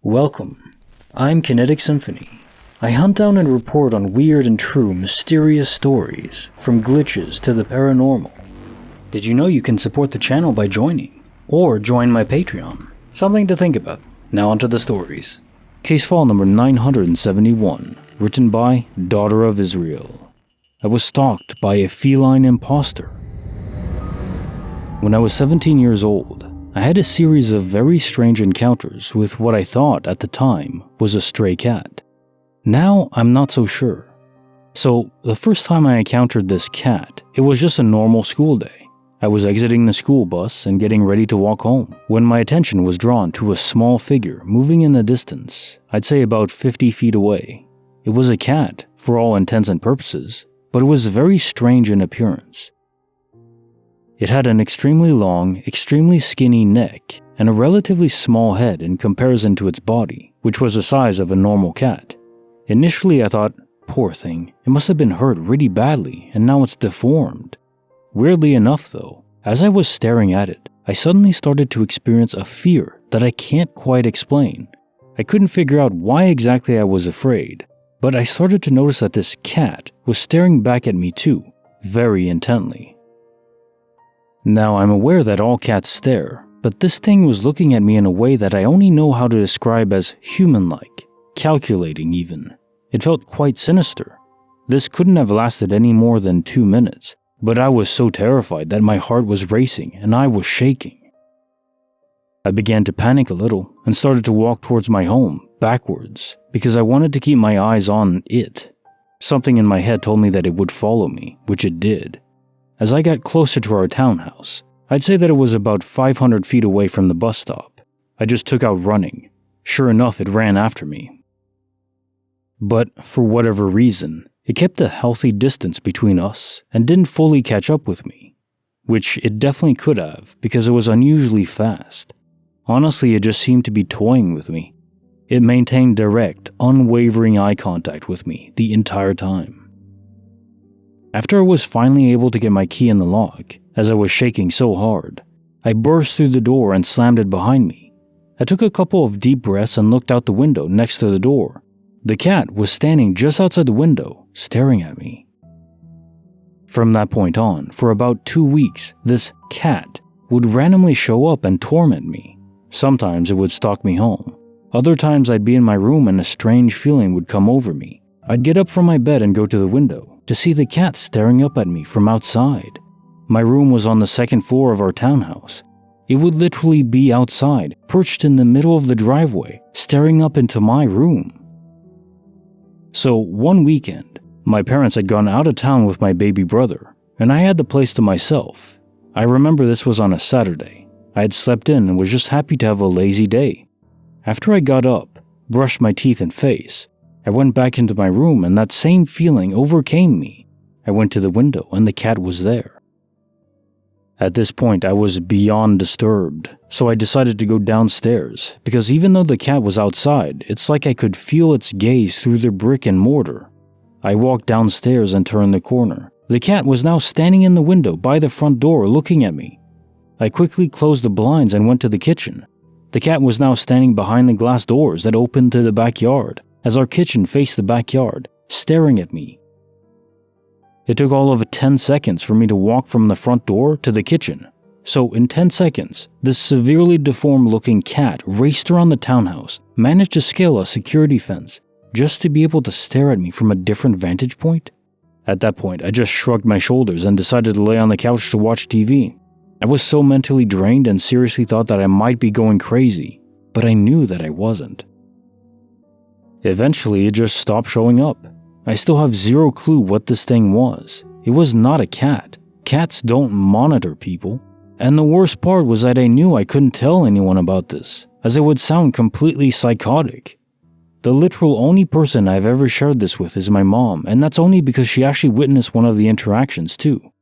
Welcome. I'm Kinetic Symphony. I hunt down and report on weird and true mysterious stories, from glitches to the paranormal. Did you know you can support the channel by joining? Or join my Patreon? Something to think about. Now onto the stories. Case file number 971, written by Daughter of Israel. I was stalked by a feline imposter. When I was 17 years old, I had a series of very strange encounters with what I thought at the time was a stray cat. Now I'm not so sure. So the first time I encountered this cat, it was just a normal school day. I was exiting the school bus and getting ready to walk home when my attention was drawn to a small figure moving in the distance, I'd say about 50 feet away. It was a cat, for all intents and purposes, but it was very strange in appearance. It had an extremely long, extremely skinny neck and a relatively small head in comparison to its body, which was the size of a normal cat. Initially I thought, poor thing, it must have been hurt really badly and now it's deformed. Weirdly enough though, as I was staring at it, I suddenly started to experience a fear that I can't quite explain. I couldn't figure out why exactly I was afraid, but I started to notice that this cat was staring back at me too, very intently. Now I'm aware that all cats stare, but this thing was looking at me in a way that I only know how to describe as human-like, calculating even. It felt quite sinister. This couldn't have lasted any more than 2 minutes, but I was so terrified that my heart was racing and I was shaking. I began to panic a little and started to walk towards my home, backwards, because I wanted to keep my eyes on it. Something in my head told me that it would follow me, which it did. As I got closer to our townhouse, I'd say that it was about 500 feet away from the bus stop. I just took out running. Sure enough, it ran after me. But for whatever reason, it kept a healthy distance between us and didn't fully catch up with me, which it definitely could have because it was unusually fast. Honestly, it just seemed to be toying with me. It maintained direct, unwavering eye contact with me the entire time. After I was finally able to get my key in the lock, as I was shaking so hard, I burst through the door and slammed it behind me. I took a couple of deep breaths and looked out the window next to the door. The cat was standing just outside the window, staring at me. From that point on, for about 2 weeks, this cat would randomly show up and torment me. Sometimes it would stalk me home. Other times I'd be in my room and a strange feeling would come over me. I'd get up from my bed and go to the window to see the cat staring up at me from outside. My room was on the second floor of our townhouse. It would literally be outside, perched in the middle of the driveway, staring up into my room. So one weekend, my parents had gone out of town with my baby brother, and I had the place to myself. I remember this was on a Saturday. I had slept in and was just happy to have a lazy day. After I got up, brushed my teeth and face, I went back into my room and that same feeling overcame me. I went to the window and the cat was there. At this point, I was beyond disturbed, so I decided to go downstairs because even though the cat was outside, it's like I could feel its gaze through the brick and mortar. I walked downstairs and turned the corner. The cat was now standing in the window by the front door looking at me. I quickly closed the blinds and went to the kitchen. The cat was now standing behind the glass doors that opened to the backyard, as our kitchen faced the backyard, staring at me. It took all of 10 seconds for me to walk from the front door to the kitchen. So in 10 seconds, this severely deformed-looking cat raced around the townhouse, managed to scale a security fence, just to be able to stare at me from a different vantage point. At that point, I just shrugged my shoulders and decided to lay on the couch to watch TV. I was so mentally drained and seriously thought that I might be going crazy, but I knew that I wasn't. Eventually, it just stopped showing up. I still have zero clue what this thing was. It was not a cat. Cats don't monitor people. And the worst part was that I knew I couldn't tell anyone about this, as it would sound completely psychotic. The literal only person I've ever shared this with is my mom, and that's only because she actually witnessed one of the interactions too.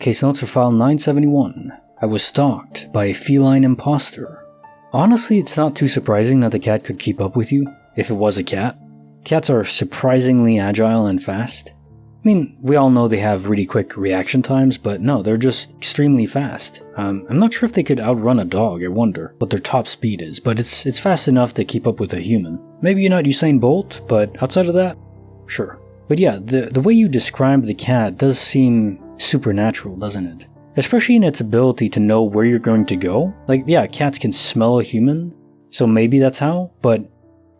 Case notes for file 971. I was stalked by a feline imposter. Honestly, it's not too surprising that the cat could keep up with you. If it was a cat. Cats are surprisingly agile and fast. I mean, we all know they have really quick reaction times, but no, they're just extremely fast. I'm not sure if they could outrun a dog, I wonder what their top speed is, but it's fast enough to keep up with a human. Maybe you're not Usain Bolt, but outside of that, sure. But yeah, the way you describe the cat does seem supernatural, doesn't it? Especially in its ability to know where you're going to go. Like, yeah, cats can smell a human, so maybe that's how, but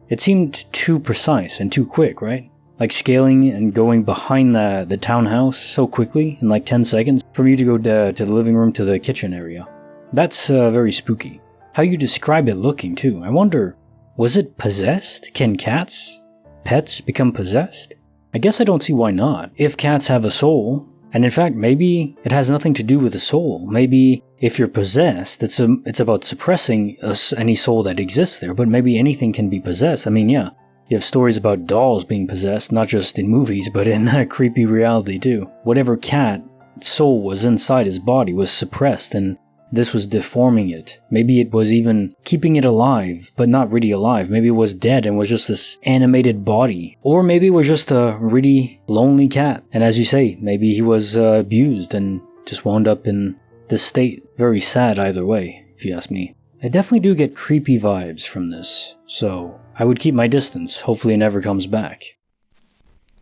it seemed too precise and too quick, right? Like scaling and going behind the townhouse so quickly in like 10 seconds for you to go to the living room to the kitchen area. That's very spooky. How you describe it looking too. I wonder, was it possessed? Can pets become possessed? I guess I don't see why not. If cats have a soul, and in fact maybe it has nothing to do with the soul. Maybe if you're possessed, it's about suppressing any soul that exists there, but maybe anything can be possessed. I mean, yeah. You have stories about dolls being possessed, not just in movies, but in creepy reality too. Whatever cat soul was inside his body was suppressed, and this was deforming it. Maybe it was even keeping it alive, but not really alive. Maybe it was dead and was just this animated body. Or maybe it was just a really lonely cat. And as you say, maybe he was abused and just wound up in this state. Very sad either way, if you ask me. I definitely do get creepy vibes from this, so I would keep my distance. Hopefully it never comes back.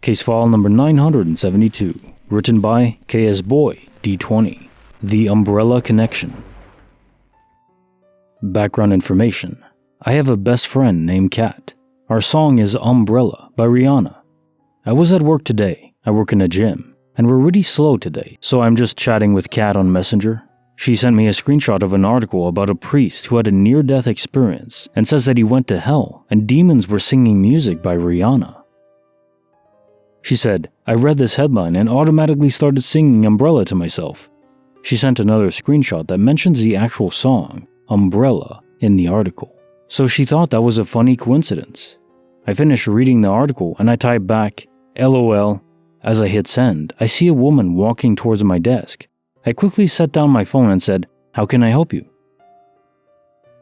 Case file number 972, written by KS Boy D20, The Umbrella Connection. Background information. I have a best friend named Kat. Our song is Umbrella by Rihanna. I was at work today. I work in a gym, and we're really slow today, so I'm just chatting with Kat on Messenger. She sent me a screenshot of an article about a priest who had a near-death experience and says that he went to hell and demons were singing music by Rihanna. She said, I read this headline and automatically started singing Umbrella to myself. She sent another screenshot that mentions the actual song, Umbrella, in the article. So she thought that was a funny coincidence. I finished reading the article and I typed back, LOL. As I hit send, I see a woman walking towards my desk. I quickly set down my phone and said, how can I help you?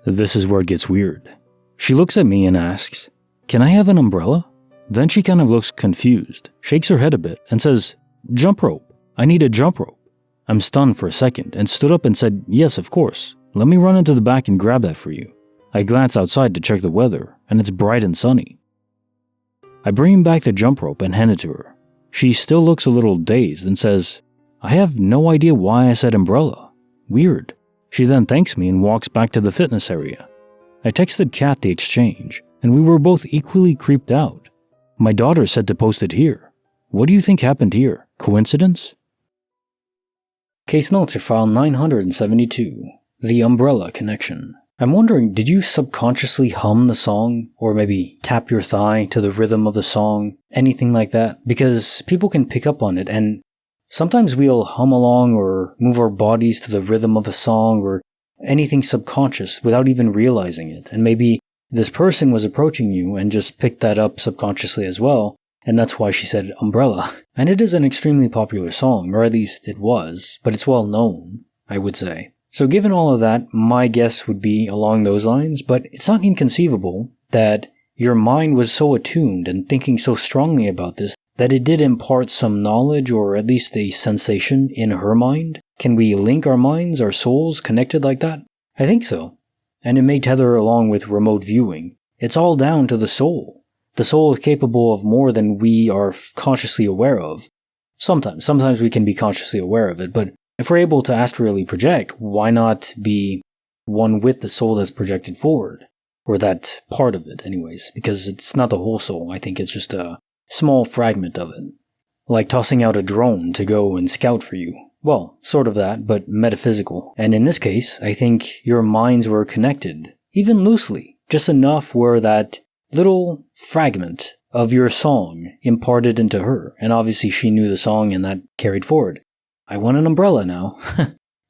This is where it gets weird. She looks at me and asks, can I have an umbrella? Then she kind of looks confused, shakes her head a bit, and says, jump rope. I need a jump rope. I'm stunned for a second and stood up and said, yes, of course. Let me run into the back and grab that for you. I glance outside to check the weather, and it's bright and sunny. I bring back the jump rope and hand it to her. She still looks a little dazed and says, I have no idea why I said umbrella. Weird. She then thanks me and walks back to the fitness area. I texted Kat the exchange, and we were both equally creeped out. My daughter said to post it here. What do you think happened here? Coincidence? Case notes are file 972, The Umbrella Connection. I'm wondering, did you subconsciously hum the song? Or maybe tap your thigh to the rhythm of the song? Anything like that? Because people can pick up on it, and sometimes we'll hum along or move our bodies to the rhythm of a song or anything subconscious without even realizing it. And maybe this person was approaching you and just picked that up subconsciously as well, and that's why she said umbrella. And it is an extremely popular song, or at least it was, but it's well known, I would say. So given all of that, my guess would be along those lines, but it's not inconceivable that your mind was so attuned and thinking so strongly about this that it did impart some knowledge or at least a sensation in her mind. Can we link our minds, our souls connected like that? I think so. And it may tether along with remote viewing. It's all down to the soul. The soul is capable of more than we are consciously aware of. Sometimes we can be consciously aware of it, but if we're able to astrally project, why not be one with the soul that's projected forward? Or that part of it anyways, because it's not the whole soul. I think it's just a small fragment of it. Like tossing out a drone to go and scout for you. Well, sort of that, but metaphysical. And in this case, I think your minds were connected, even loosely, just enough where that little fragment of your song imparted into her. And obviously she knew the song and that carried forward. I want an umbrella now,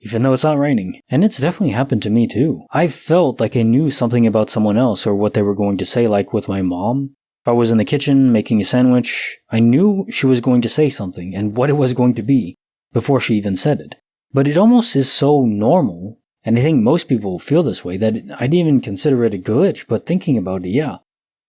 even though it's not raining. And it's definitely happened to me too. I felt like I knew something about someone else or what they were going to say, like with my mom. If I was in the kitchen making a sandwich, I knew she was going to say something and what it was going to be before she even said it. But it almost is so normal, and I think most people feel this way, that I didn't even consider it a glitch, but thinking about it, yeah.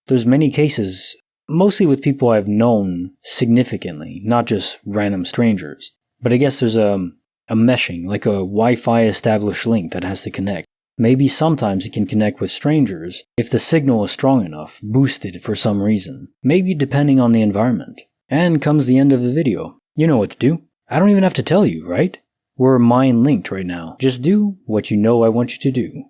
There's many cases Mostly with people I've known significantly, not just random strangers. But I guess there's a meshing, like a Wi-Fi established link that has to connect. Maybe sometimes it can connect with strangers if the signal is strong enough, boosted for some reason. Maybe depending on the environment. And comes the end of the video. You know what to do. I don't even have to tell you, right? We're mind linked right now. Just do what you know I want you to do.